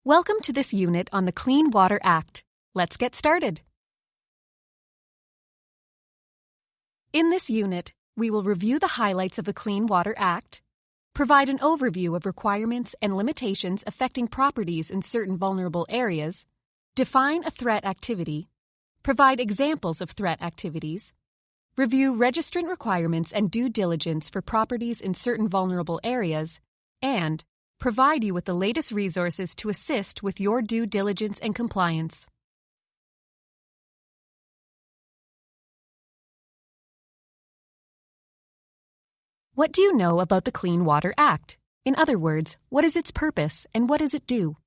Welcome to this unit on the Clean Water Act. Let's get started. In this unit, we will review the highlights of the Clean Water Act, provide an overview of requirements and limitations affecting properties in certain vulnerable areas, define a threat activity, provide examples of threat activities, review registrant requirements and due diligence for properties in certain vulnerable areas, and provide you with the latest resources to assist with your due diligence and compliance. What do you know about the Clean Water Act? In other words, what is its purpose and what does it do?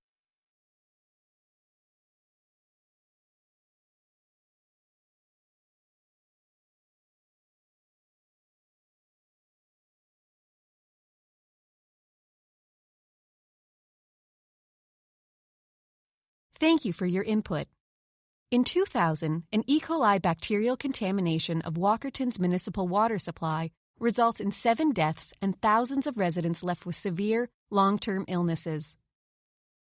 Thank you for your input. In 2000, an E. coli bacterial contamination of Walkerton's municipal water supply results in 7 deaths and thousands of residents left with severe, long-term illnesses.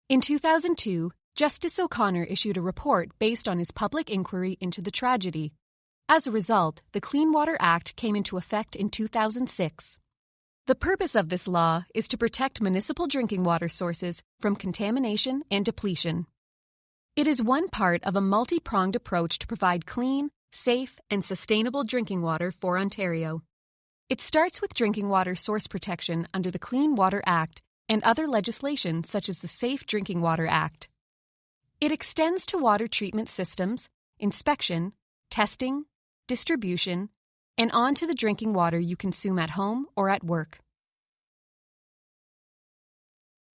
In 2002, Justice O'Connor issued a report based on his public inquiry into the tragedy. As a result, the Clean Water Act came into effect in 2006. The purpose of this law is to protect municipal drinking water sources from contamination and depletion. It is one part of a multi-pronged approach to provide clean, safe, and sustainable drinking water for Ontario. It starts with drinking water source protection under the Clean Water Act and other legislation such as the Safe Drinking Water Act. It extends to water treatment systems, inspection, testing, distribution, and on to the drinking water you consume at home or at work.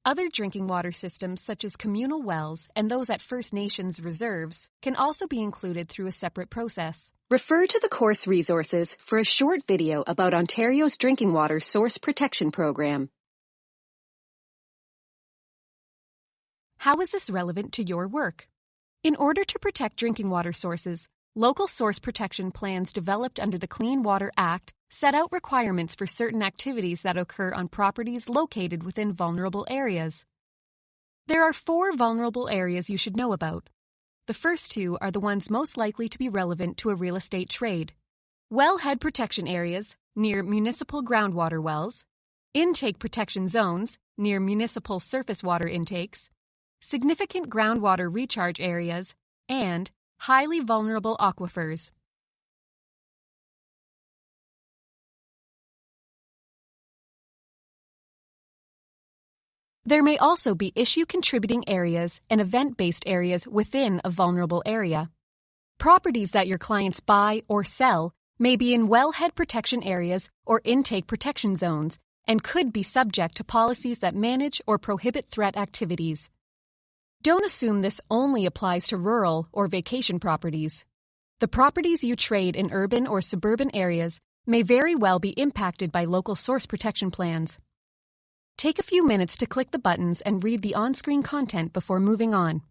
Other drinking water systems, such as communal wells and those at First Nations reserves, can also be included through a separate process. Refer to the course resources for a short video about Ontario's Drinking Water Source Protection Program. How is this relevant to your work? In order to protect drinking water sources, local source protection plans developed under the Clean Water Act set out requirements for certain activities that occur on properties located within vulnerable areas. There are 4 vulnerable areas you should know about. The first 2 are the ones most likely to be relevant to a real estate trade: wellhead protection areas near municipal groundwater wells, intake protection zones near municipal surface water intakes, significant groundwater recharge areas, and highly vulnerable aquifers. There may also be issue-contributing areas and event-based areas within a vulnerable area. Properties that your clients buy or sell may be in wellhead protection areas or intake protection zones and could be subject to policies that manage or prohibit threat activities. Don't assume this only applies to rural or vacation properties. The properties you trade in urban or suburban areas may very well be impacted by local source protection plans. Take a few minutes to click the buttons and read the on-screen content before moving on.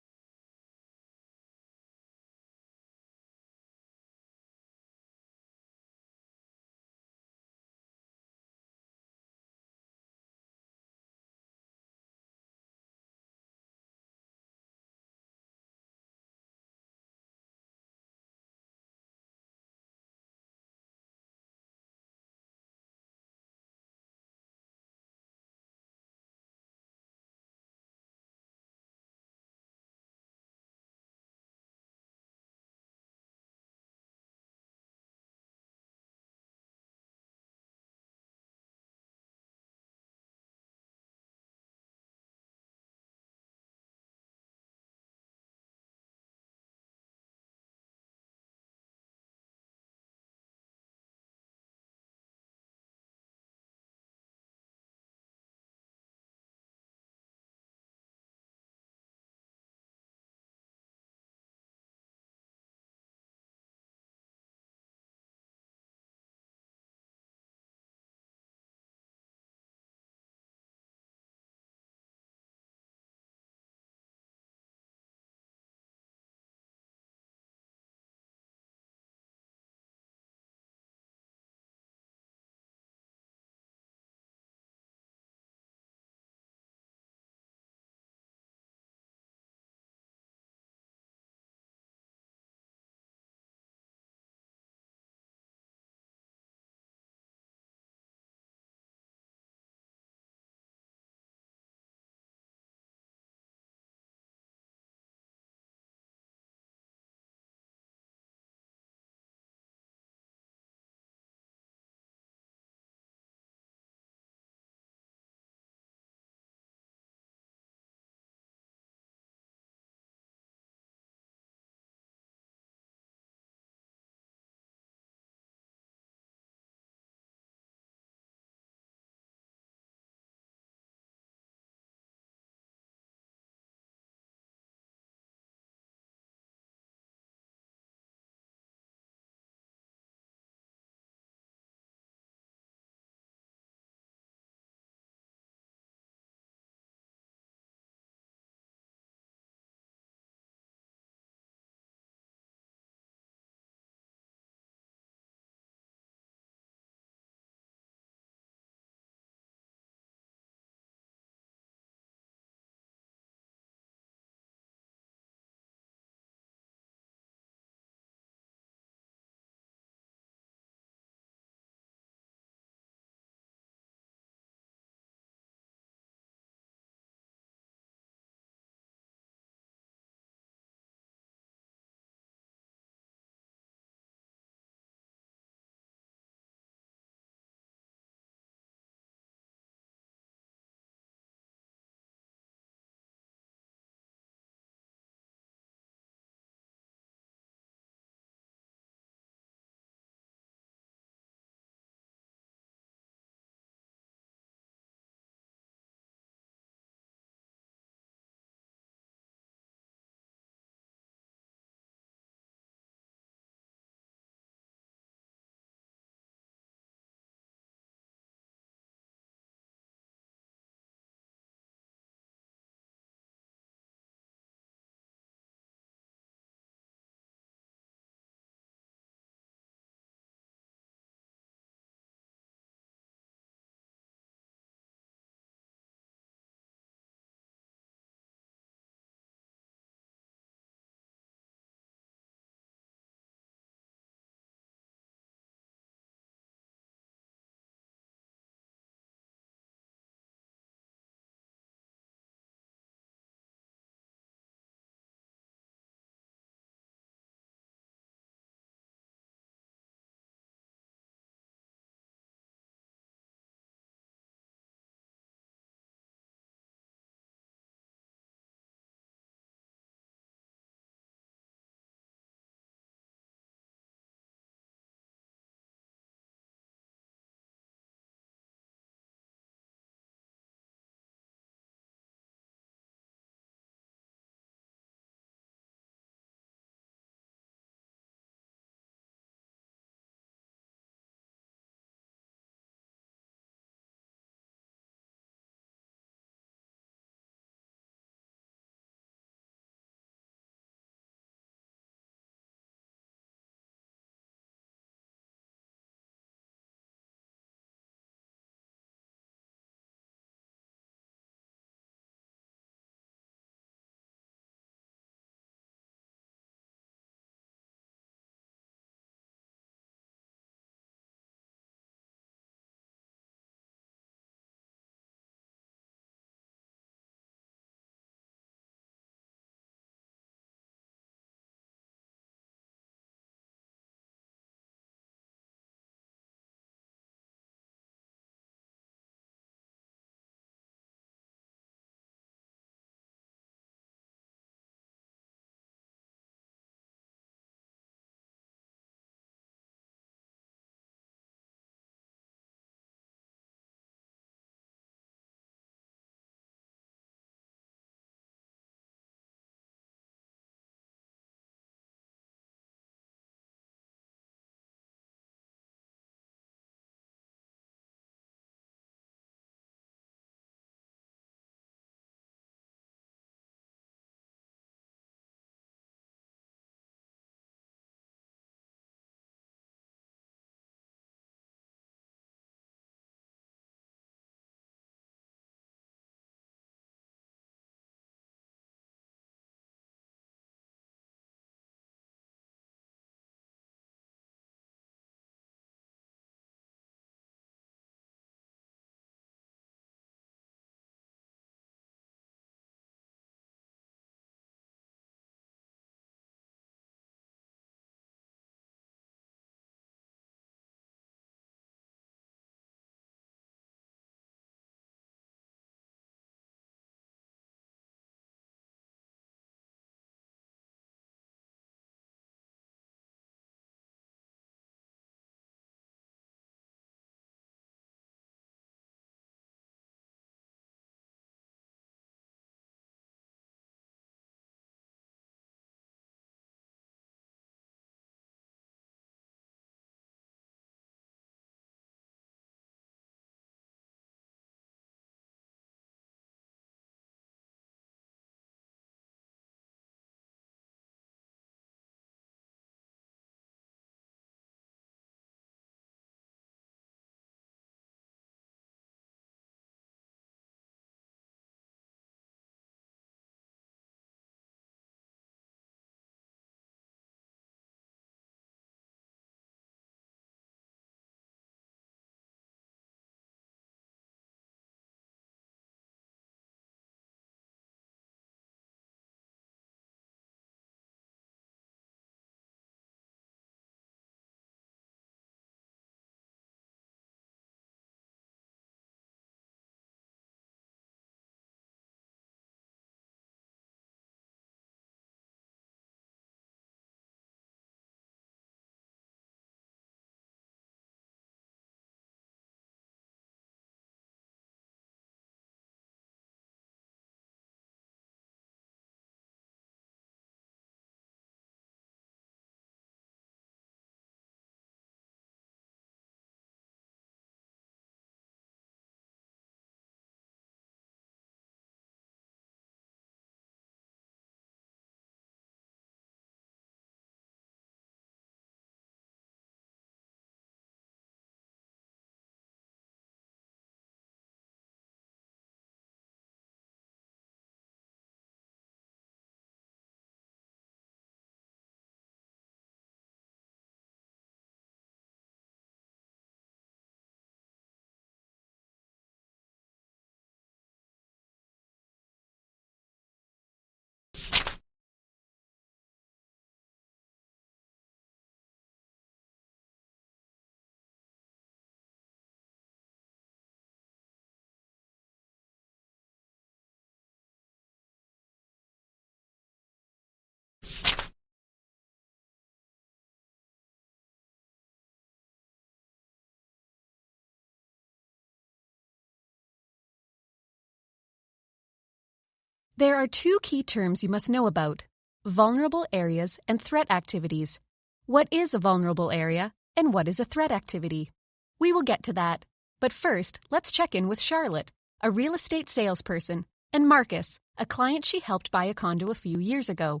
There are two key terms you must know about: vulnerable areas and threat activities. What is a vulnerable area and what is a threat activity? We will get to that, but first, let's check in with Charlotte, a real estate salesperson, and Marcus, a client she helped buy a condo a few years ago.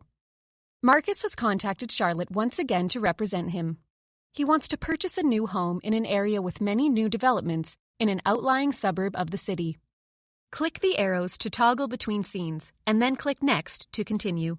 Marcus has contacted Charlotte once again to represent him. He wants to purchase a new home in an area with many new developments in an outlying suburb of the city. Click the arrows to toggle between scenes, and then click Next to continue.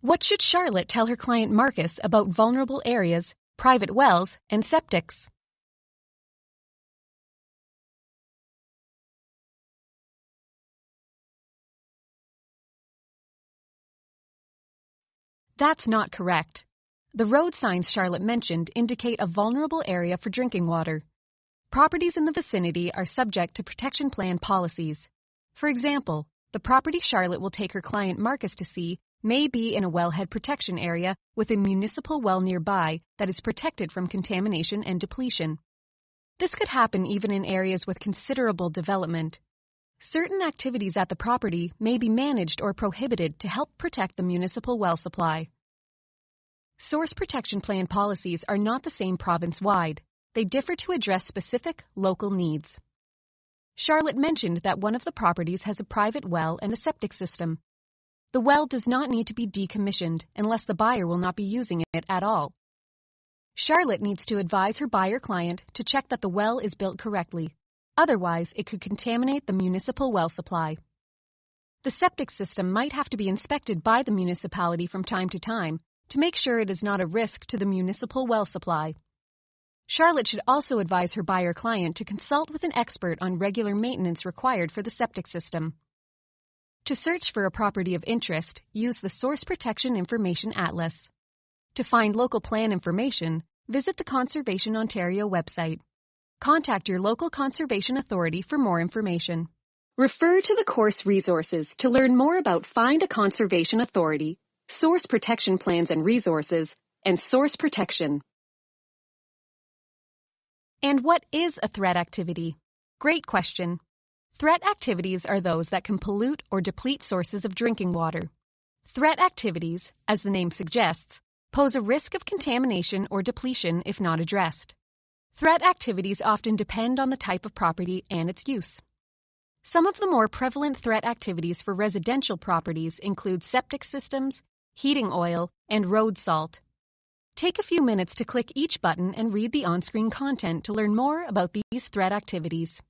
What should Charlotte tell her client Marcus about vulnerable areas, private wells, and septics? That's not correct. The road signs Charlotte mentioned indicate a vulnerable area for drinking water. Properties in the vicinity are subject to protection plan policies. For example, the property Charlotte will take her client Marcus to see may be in a wellhead protection area with a municipal well nearby that is protected from contamination and depletion. This could happen even in areas with considerable development. Certain activities at the property may be managed or prohibited to help protect the municipal well supply. Source protection plan policies are not the same province-wide. They differ to address specific local needs. Charlotte mentioned that one of the properties has a private well and a septic system. The well does not need to be decommissioned unless the buyer will not be using it at all. Charlotte needs to advise her buyer client to check that the well is built correctly. Otherwise, it could contaminate the municipal well supply. The septic system might have to be inspected by the municipality from time to make sure it is not a risk to the municipal well supply. Charlotte should also advise her buyer client to consult with an expert on regular maintenance required for the septic system. To search for a property of interest, use the Source Protection Information Atlas. To find local plan information, visit the Conservation Ontario website. Contact your local conservation authority for more information. Refer to the course resources to learn more about Find a Conservation Authority, source protection plans and resources, and source protection. And what is a threat activity? Great question. Threat activities are those that can pollute or deplete sources of drinking water. Threat activities, as the name suggests, pose a risk of contamination or depletion if not addressed. Threat activities often depend on the type of property and its use. Some of the more prevalent threat activities for residential properties include septic systems, heating oil, and road salt. Take a few minutes to click each button and read the on-screen content to learn more about these threat activities.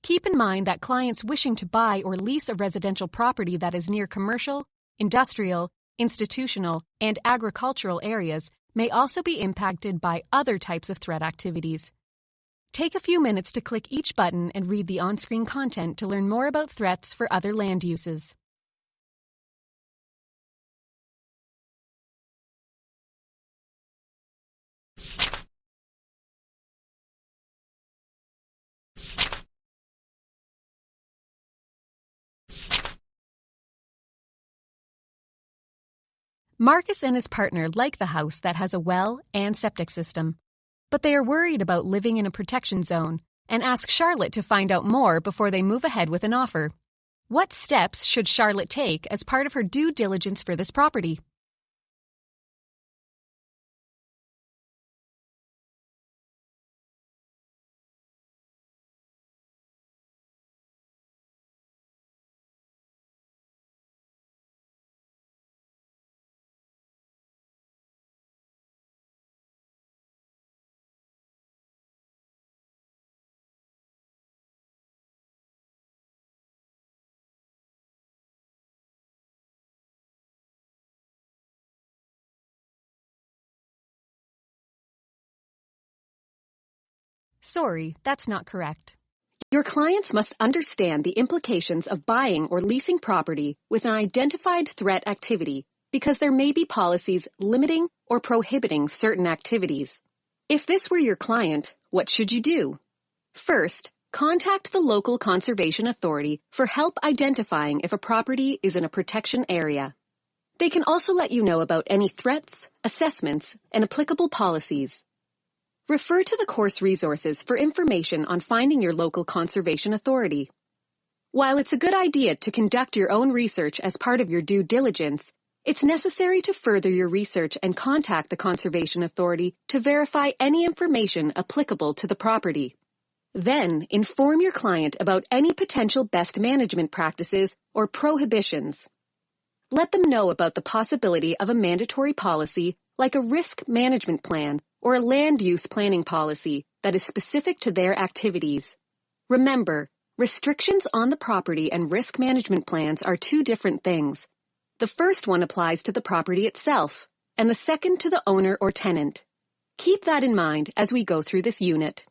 Keep in mind that clients wishing to buy or lease a residential property that is near commercial, industrial, institutional, and agricultural areas may also be impacted by other types of threat activities. Take a few minutes to click each button and read the on-screen content to learn more about threats for other land uses. Marcus and his partner like the house that has a well and septic system, but they are worried about living in a protection zone and ask Charlotte to find out more before they move ahead with an offer. What steps should Charlotte take as part of her due diligence for this property? Sorry, that's not correct. Your clients must understand the implications of buying or leasing property with an identified threat activity because there may be policies limiting or prohibiting certain activities. If this were your client, what should you do? First, contact the local conservation authority for help identifying if a property is in a protection area. They can also let you know about any threats, assessments, and applicable policies. Refer to the course resources for information on finding your local conservation authority. While it's a good idea to conduct your own research as part of your due diligence, it's necessary to further your research and contact the conservation authority to verify any information applicable to the property. Then, inform your client about any potential best management practices or prohibitions. Let them know about the possibility of a mandatory policy like a risk management plan or a land use planning policy that is specific to their activities. Remember, restrictions on the property and risk management plans are two different things. The first one applies to the property itself, and the second to the owner or tenant. Keep that in mind as we go through this unit.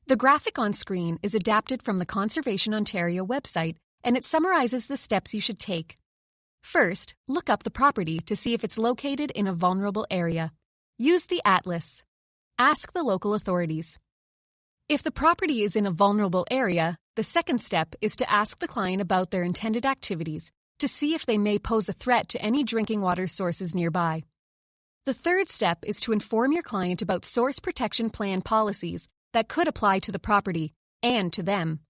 The graphic on screen is adapted from the Conservation Ontario website, and it summarizes the steps you should take. First, look up the property to see if it's located in a vulnerable area. Use the atlas. Ask the local authorities. If the property is in a vulnerable area, the second step is to ask the client about their intended activities to see if they may pose a threat to any drinking water sources nearby. The third step is to inform your client about source protection plan policies that could apply to the property and to them.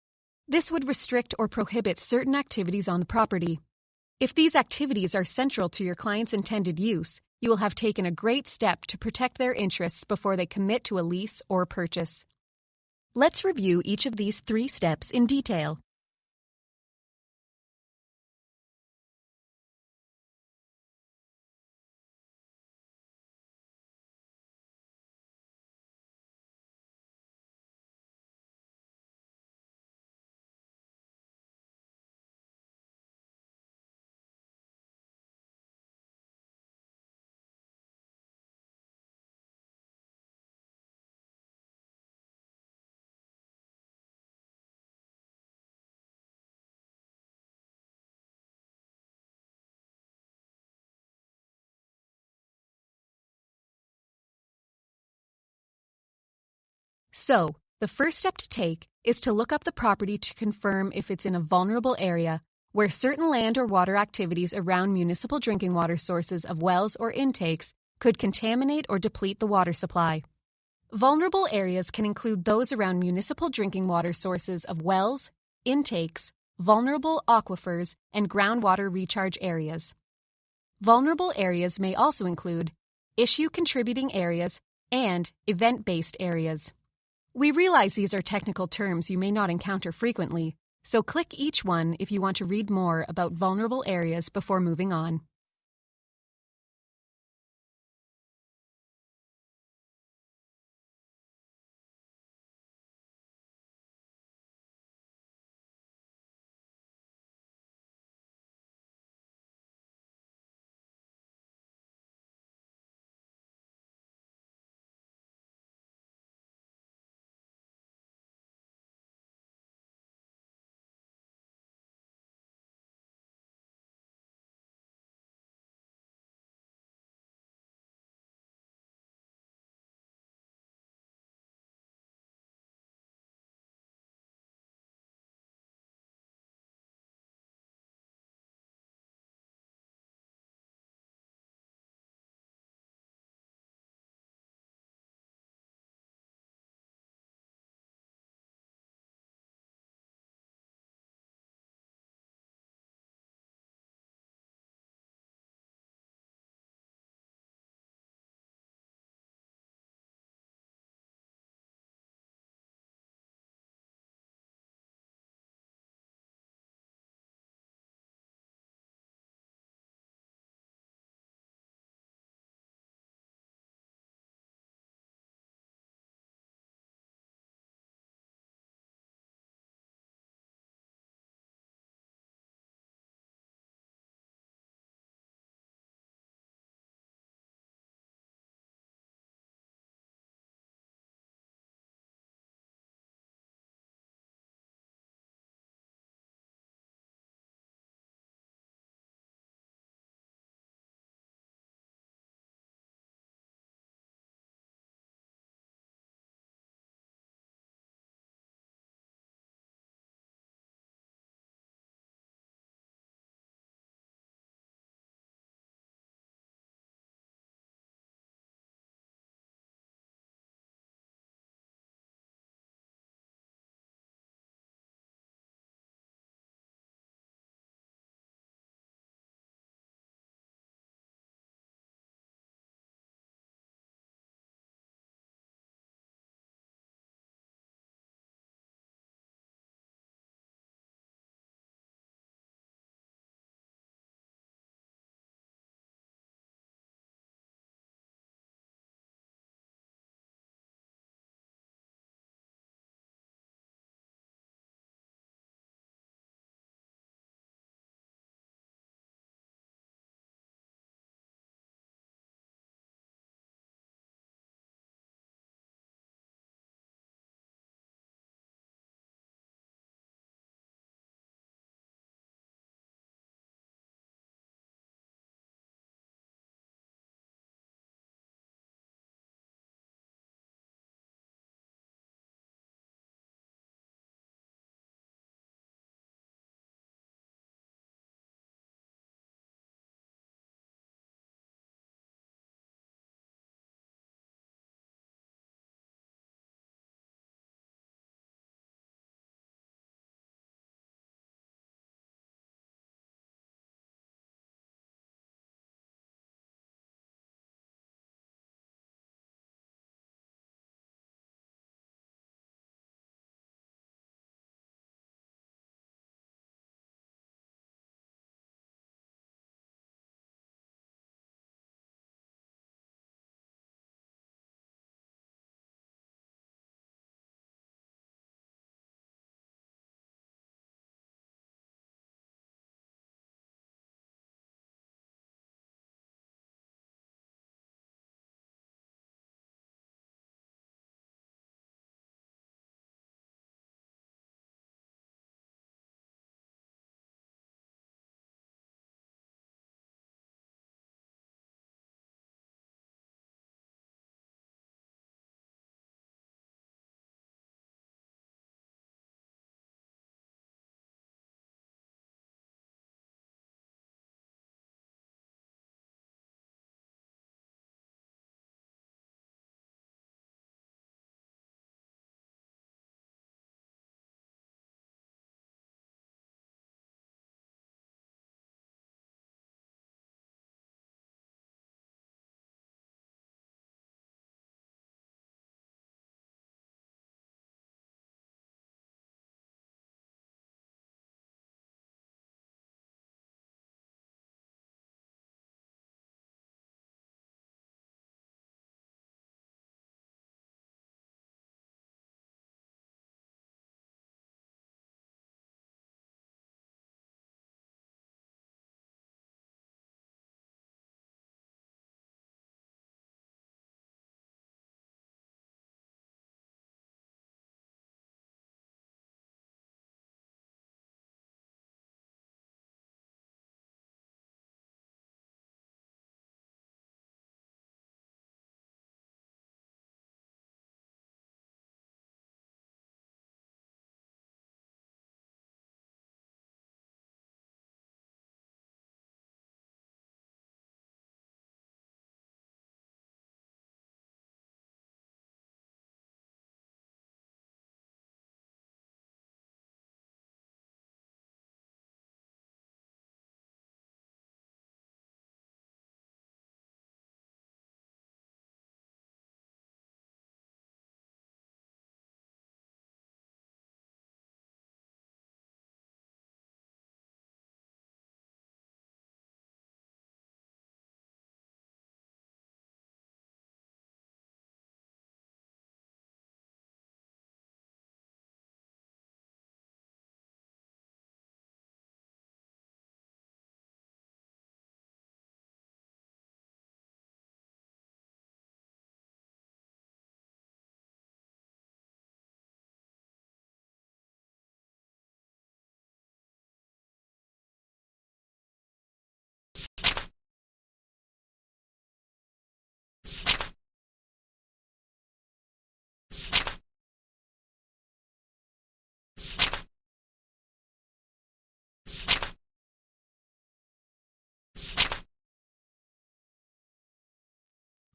This would restrict or prohibit certain activities on the property. If these activities are central to your client's intended use, you will have taken a great step to protect their interests before they commit to a lease or purchase. Let's review each of these 3 steps in detail. So, the first step to take is to look up the property to confirm if it's in a vulnerable area where certain land or water activities around municipal drinking water sources of wells or intakes could contaminate or deplete the water supply. Vulnerable areas can include those around municipal drinking water sources of wells, intakes, vulnerable aquifers, and groundwater recharge areas. Vulnerable areas may also include issue contributing areas and event-based areas. We realize these are technical terms you may not encounter frequently, so click each one if you want to read more about vulnerable areas before moving on.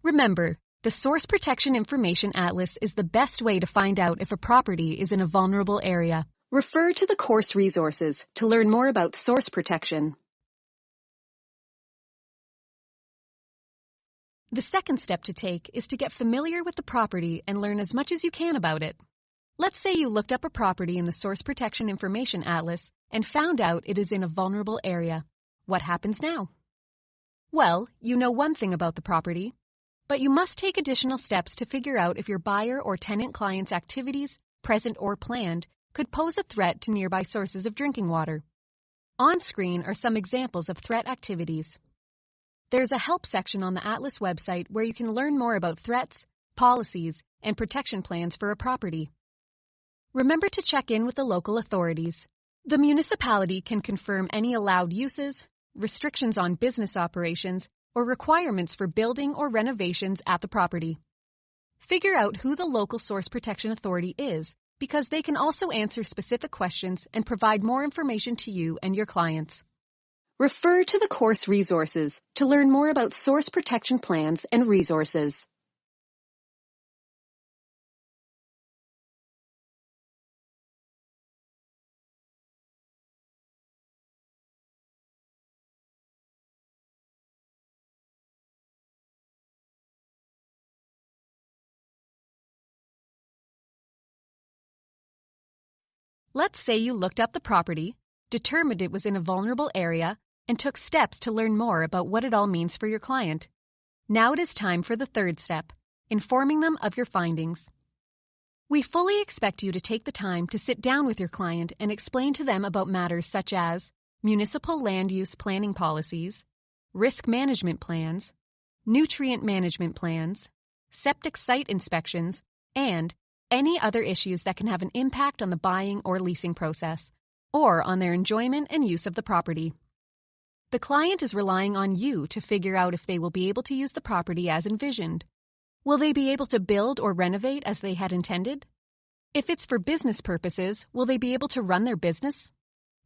Remember, the Source Protection Information Atlas is the best way to find out if a property is in a vulnerable area. Refer to the course resources to learn more about source protection. The second step to take is to get familiar with the property and learn as much as you can about it. Let's say you looked up a property in the Source Protection Information Atlas and found out it is in a vulnerable area. What happens now? Well, you know one thing about the property, but you must take additional steps to figure out if your buyer or tenant client's activities, present or planned, could pose a threat to nearby sources of drinking water. On screen are some examples of threat activities. There's a help section on the Atlas website where you can learn more about threats, policies, and protection plans for a property. Remember to check in with the local authorities. The municipality can confirm any allowed uses, restrictions on business operations, or requirements for building or renovations at the property. Figure out who the local Source Protection Authority is, because they can also answer specific questions and provide more information to you and your clients. Refer to the course resources to learn more about source protection plans and resources. Let's say you looked up the property, determined it was in a vulnerable area, and took steps to learn more about what it all means for your client. Now it is time for the third step, informing them of your findings. We fully expect you to take the time to sit down with your client and explain to them about matters such as municipal land use planning policies, risk management plans, nutrient management plans, septic site inspections, and any other issues that can have an impact on the buying or leasing process, or on their enjoyment and use of the property. The client is relying on you to figure out if they will be able to use the property as envisioned. Will they be able to build or renovate as they had intended? If it's for business purposes, will they be able to run their business?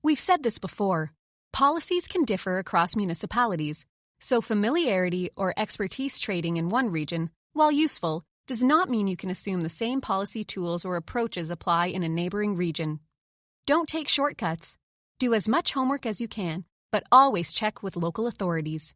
We've said this before. Policies can differ across municipalities, so familiarity or expertise trading in one region, while useful, does not mean you can assume the same policy tools or approaches apply in a neighboring region. Don't take shortcuts. Do as much homework as you can, but always check with local authorities.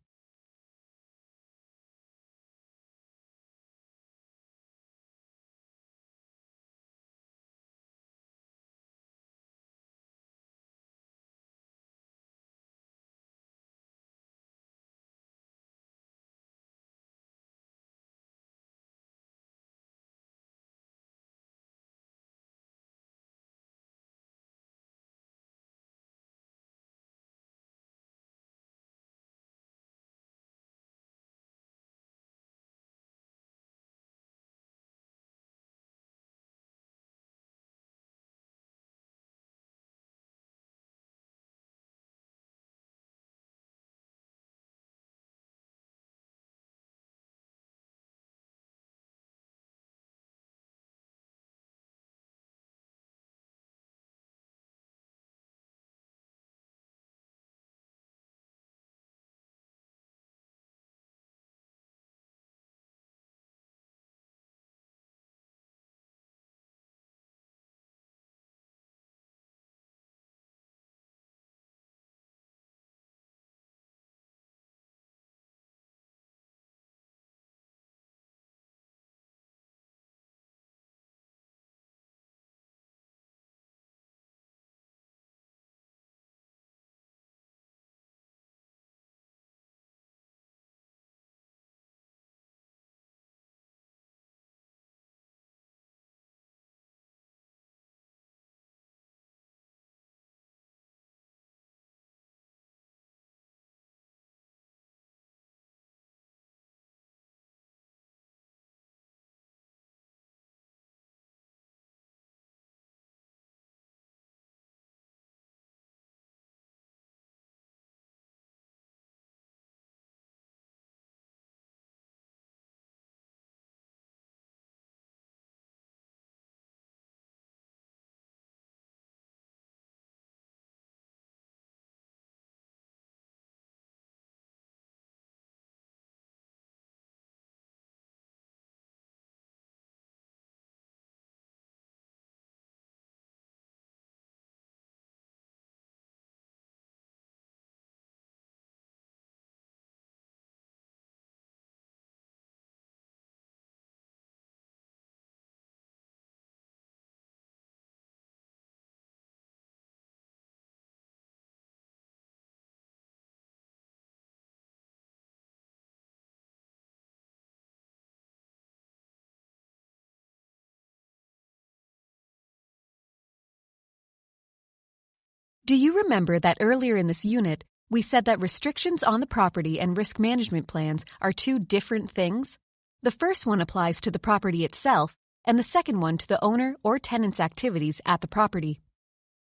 Do you remember that earlier in this unit, we said that restrictions on the property and risk management plans are two different things? The first one applies to the property itself, and the second one to the owner or tenant's activities at the property.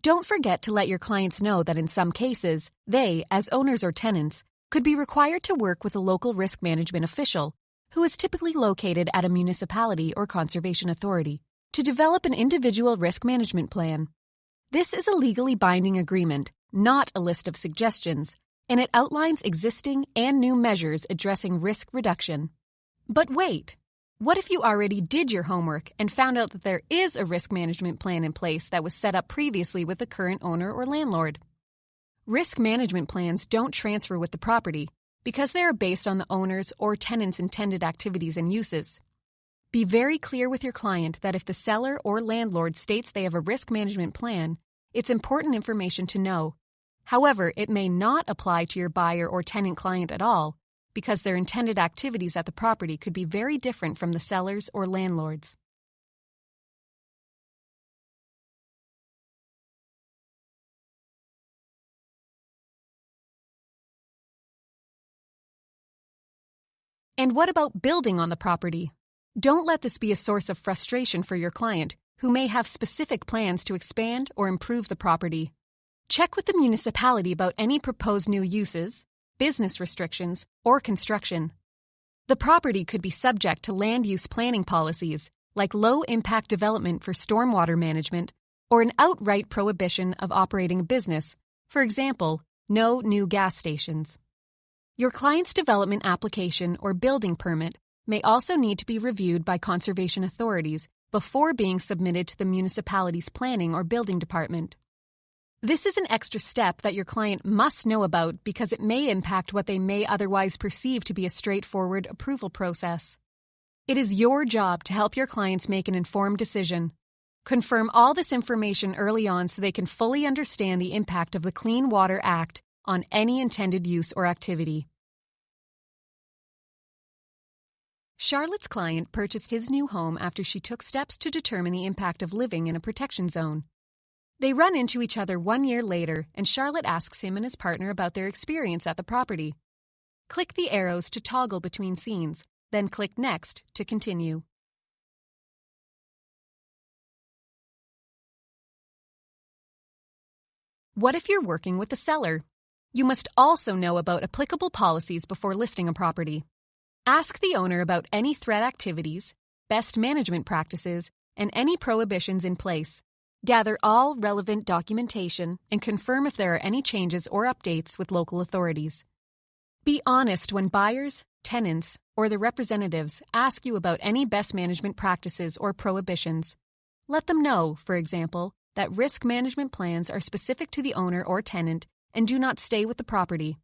Don't forget to let your clients know that in some cases, they, as owners or tenants, could be required to work with a local risk management official, who is typically located at a municipality or conservation authority, to develop an individual risk management plan. This is a legally binding agreement, not a list of suggestions, and it outlines existing and new measures addressing risk reduction. But wait! What if you already did your homework and found out that there is a risk management plan in place that was set up previously with the current owner or landlord? Risk management plans don't transfer with the property because they are based on the owner's or tenant's intended activities and uses. Be very clear with your client that if the seller or landlord states they have a risk management plan, it's important information to know. However, it may not apply to your buyer or tenant client at all, because their intended activities at the property could be very different from the seller's or landlord's. And what about building on the property? Don't let this be a source of frustration for your client, who may have specific plans to expand or improve the property. Check with the municipality about any proposed new uses, business restrictions, or construction. The property could be subject to land use planning policies, like low-impact development for stormwater management, or an outright prohibition of operating a business, for example, no new gas stations. Your client's development application or building permit may also need to be reviewed by conservation authorities before being submitted to the municipality's planning or building department. This is an extra step that your client must know about because it may impact what they may otherwise perceive to be a straightforward approval process. It is your job to help your clients make an informed decision. Confirm all this information early on so they can fully understand the impact of the Clean Water Act on any intended use or activity. Charlotte's client purchased his new home after she took steps to determine the impact of living in a protection zone. They run into each other 1 year later, and Charlotte asks him and his partner about their experience at the property. Click the arrows to toggle between scenes, then click Next to continue. What if you're working with the seller? You must also know about applicable policies before listing a property. Ask the owner about any threat activities, best management practices, and any prohibitions in place. Gather all relevant documentation and confirm if there are any changes or updates with local authorities. Be honest when buyers, tenants, or their representatives ask you about any best management practices or prohibitions. Let them know, for example, that risk management plans are specific to the owner or tenant and do not stay with the property.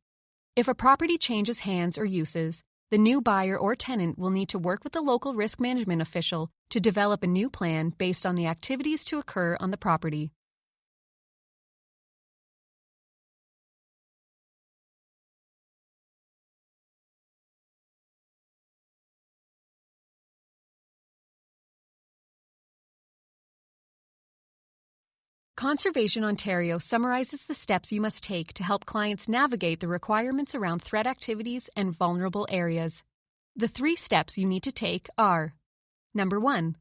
If a property changes hands or uses, the new buyer or tenant will need to work with the local risk management official to develop a new plan based on the activities to occur on the property. Conservation Ontario summarizes the steps you must take to help clients navigate the requirements around threat activities and vulnerable areas. The 3 steps you need to take are: Number 1.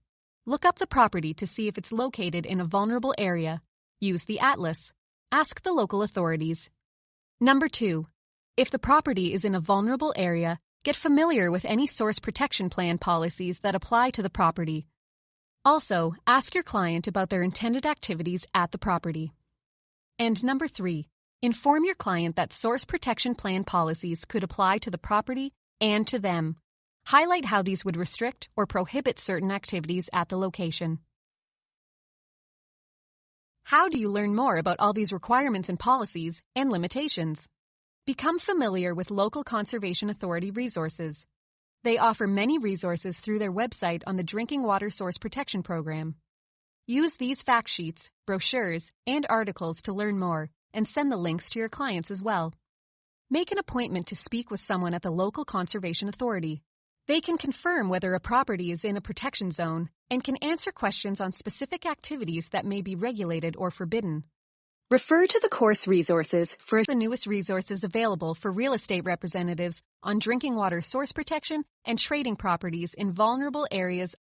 Look up the property to see if it's located in a vulnerable area. Use the atlas. Ask the local authorities. Number 2. If the property is in a vulnerable area, get familiar with any source protection plan policies that apply to the property. Also, ask your client about their intended activities at the property. And number 3, inform your client that source protection plan policies could apply to the property and to them. Highlight how these would restrict or prohibit certain activities at the location. How do you learn more about all these requirements and policies and limitations? Become familiar with local conservation authority resources. They offer many resources through their website on the Drinking Water Source Protection Program. Use these fact sheets, brochures, and articles to learn more, and send the links to your clients as well. Make an appointment to speak with someone at the local conservation authority. They can confirm whether a property is in a protection zone and can answer questions on specific activities that may be regulated or forbidden. Refer to the course resources for the newest resources available for real estate representatives on drinking water source protection and trading properties in vulnerable areas.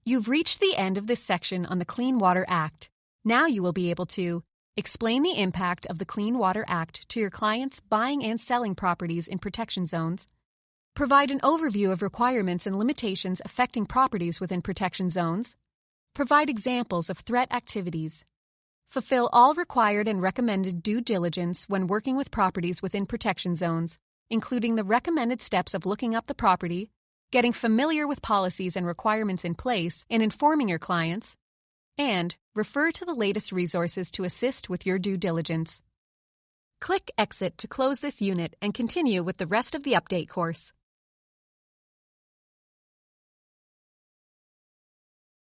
You've reached the end of this section on the Clean Water Act. Now you will be able to explain the impact of the Clean Water Act to your clients buying and selling properties in protection zones, provide an overview of requirements and limitations affecting properties within protection zones, provide examples of threat activities, fulfill all required and recommended due diligence when working with properties within protection zones, including the recommended steps of looking up the property, getting familiar with policies and requirements in place, and informing your clients, and refer to the latest resources to assist with your due diligence. Click Exit to close this unit and continue with the rest of the update course.